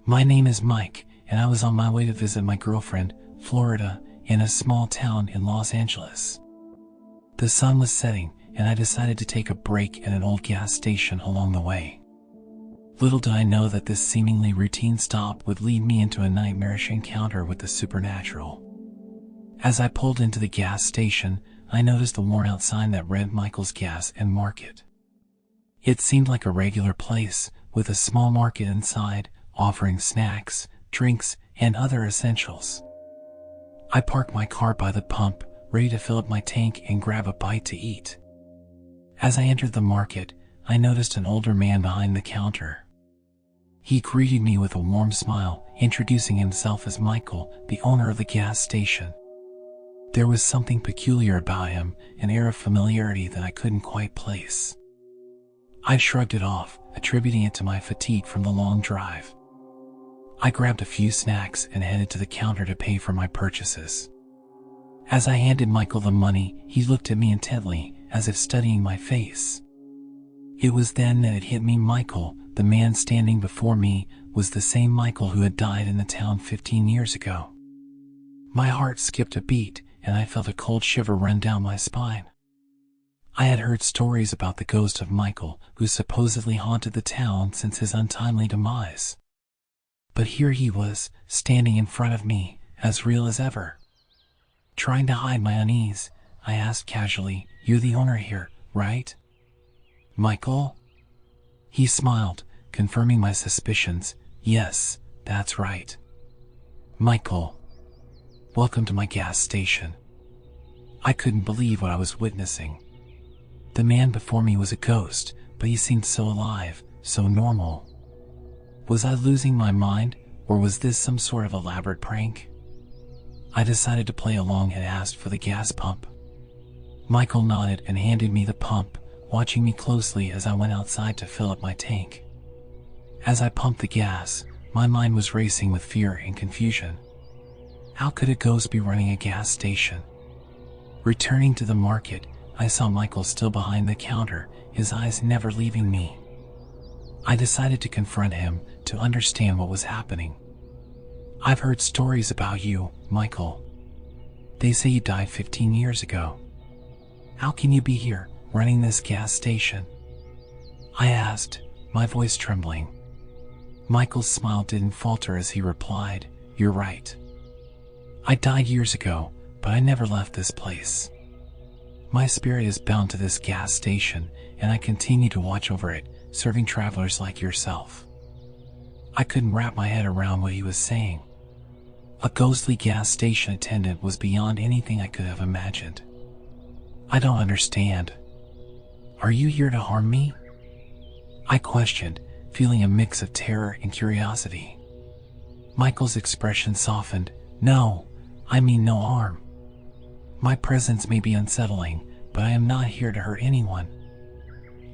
My name is Mike, and I was on my way to visit my girlfriend, Florida, in a small town in Los Angeles. The sun was setting, and I decided to take a break at an old gas station along the way. Little did I know that this seemingly routine stop would lead me into a nightmarish encounter with the supernatural. As I pulled into the gas station, I noticed the worn-out sign that read Michael's Gas and Market. It seemed like a regular place, with a small market inside, offering snacks, drinks, and other essentials. I parked my car by the pump, ready to fill up my tank and grab a bite to eat. As I entered the market, I noticed an older man behind the counter. He greeted me with a warm smile, introducing himself as Michael, the owner of the gas station. There was something peculiar about him, an air of familiarity that I couldn't quite place. I shrugged it off, attributing it to my fatigue from the long drive. I grabbed a few snacks and headed to the counter to pay for my purchases. As I handed Michael the money, he looked at me intently, as if studying my face. It was then that it hit me. Michael, the man standing before me, was the same Michael who had died in the town 15 years ago. My heart skipped a beat, and I felt a cold shiver run down my spine. I had heard stories about the ghost of Michael, who supposedly haunted the town since his untimely demise. But here he was, standing in front of me, as real as ever. Trying to hide my unease, I asked casually, "You're the owner here, right?" "Michael?" He smiled, confirming my suspicions. "Yes, that's right. Michael. Welcome to my gas station." I couldn't believe what I was witnessing. The man before me was a ghost, but he seemed so alive, so normal. Was I losing my mind, or was this some sort of elaborate prank? I decided to play along and asked for the gas pump. Michael nodded and handed me the pump, watching me closely as I went outside to fill up my tank. As I pumped the gas, my mind was racing with fear and confusion. How could a ghost be running a gas station? Returning to the market, I saw Michael still behind the counter, his eyes never leaving me. I decided to confront him, to understand what was happening. "I've heard stories about you, Michael. They say you died 15 years ago. How can you be here, running this gas station?" I asked, my voice trembling. Michael's smile didn't falter as he replied, "You're right. I died years ago, but I never left this place. My spirit is bound to this gas station, and I continue to watch over it, serving travelers like yourself." I couldn't wrap my head around what he was saying. A ghostly gas station attendant was beyond anything I could have imagined. "I don't understand. Are you here to harm me?" I questioned, feeling a mix of terror and curiosity. Michael's expression softened. "No, I mean no harm. My presence may be unsettling, but I am not here to hurt anyone.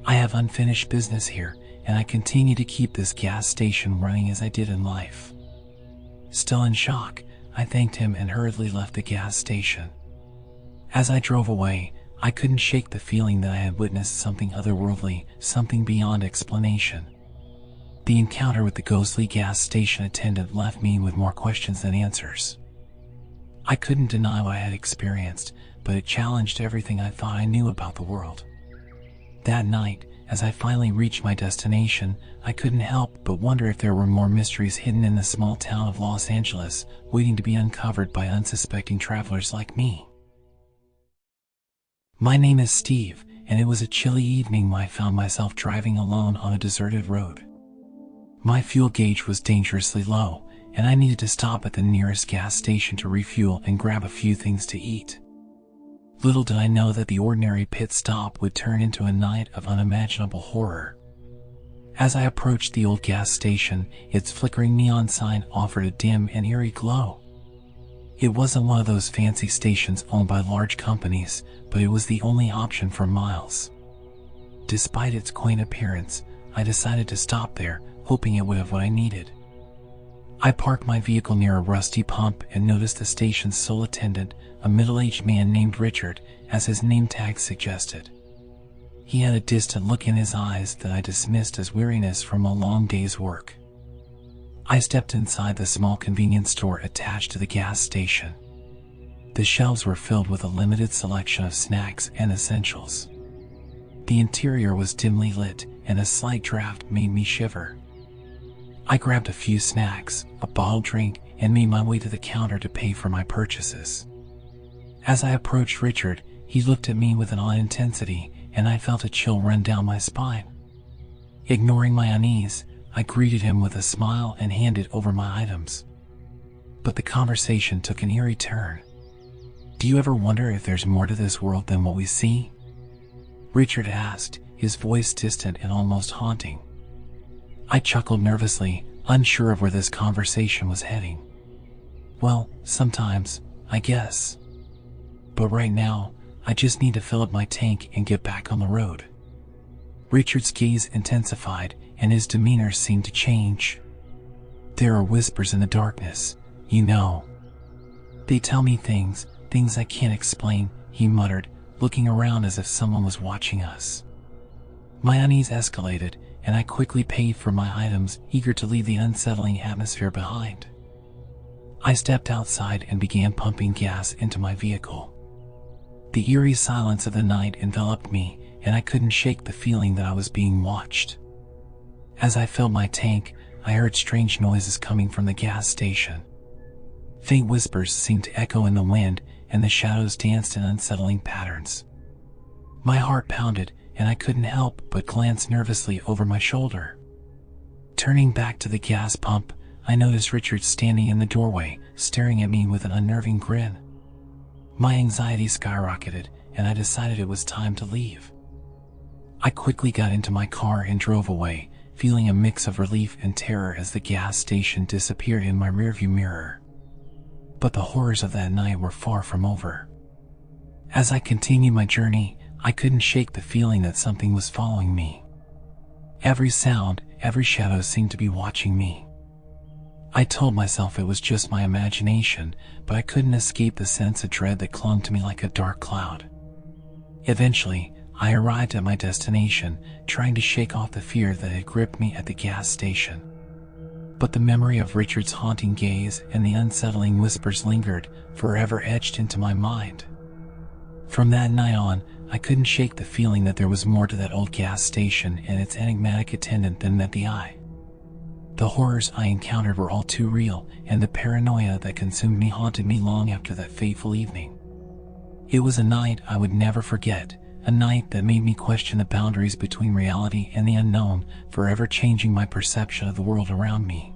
I have unfinished business here, and I continue to keep this gas station running as I did in life." Still in shock, I thanked him and hurriedly left the gas station. As I drove away, I couldn't shake the feeling that I had witnessed something otherworldly, something beyond explanation. The encounter with the ghostly gas station attendant left me with more questions than answers. I couldn't deny what I had experienced, but it challenged everything I thought I knew about the world. That night, as I finally reached my destination, I couldn't help but wonder if there were more mysteries hidden in the small town of Los Angeles, waiting to be uncovered by unsuspecting travelers like me. My name is Steve, and it was a chilly evening when I found myself driving alone on a deserted road. My fuel gauge was dangerously low, and I needed to stop at the nearest gas station to refuel and grab a few things to eat. Little did I know that the ordinary pit stop would turn into a night of unimaginable horror. As I approached the old gas station, its flickering neon sign offered a dim and eerie glow. It wasn't one of those fancy stations owned by large companies, but it was the only option for miles. Despite its quaint appearance, I decided to stop there, hoping it would have what I needed. I parked my vehicle near a rusty pump and noticed the station's sole attendant, a middle-aged man named Richard, as his name tag suggested. He had a distant look in his eyes that I dismissed as weariness from a long day's work. I stepped inside the small convenience store attached to the gas station. The shelves were filled with a limited selection of snacks and essentials. The interior was dimly lit, and a slight draft made me shiver. I grabbed a few snacks, a bottled drink, and made my way to the counter to pay for my purchases. As I approached Richard, he looked at me with an odd intensity, and I felt a chill run down my spine. Ignoring my unease, I greeted him with a smile and handed over my items. But the conversation took an eerie turn. "Do you ever wonder if there's more to this world than what we see?" Richard asked, his voice distant and almost haunting. I chuckled nervously, unsure of where this conversation was heading. "Well, sometimes, I guess. But right now, I just need to fill up my tank and get back on the road." Richard's gaze intensified, and his demeanor seemed to change. "There are whispers in the darkness, you know. They tell me things I can't explain," he muttered, looking around as if someone was watching us. My unease escalated, and I quickly paid for my items, eager to leave the unsettling atmosphere behind. I stepped outside and began pumping gas into my vehicle. The eerie silence of the night enveloped me, and I couldn't shake the feeling that I was being watched. As I filled my tank, I heard strange noises coming from the gas station. Faint whispers seemed to echo in the wind, and the shadows danced in unsettling patterns. My heart pounded, and I couldn't help but glance nervously over my shoulder. Turning back to the gas pump, I noticed Richard standing in the doorway, staring at me with an unnerving grin. My anxiety skyrocketed, and I decided it was time to leave. I quickly got into my car and drove away, feeling a mix of relief and terror as the gas station disappeared in my rearview mirror. But the horrors of that night were far from over. As I continued my journey, I couldn't shake the feeling that something was following me. Every sound, every shadow seemed to be watching me. I told myself it was just my imagination, but I couldn't escape the sense of dread that clung to me like a dark cloud. Eventually, I arrived at my destination, trying to shake off the fear that had gripped me at the gas station. But the memory of Richard's haunting gaze and the unsettling whispers lingered, forever etched into my mind. From that night on, I couldn't shake the feeling that there was more to that old gas station and its enigmatic attendant than met the eye. The horrors I encountered were all too real, and the paranoia that consumed me haunted me long after that fateful evening. It was a night I would never forget, a night that made me question the boundaries between reality and the unknown, forever changing my perception of the world around me.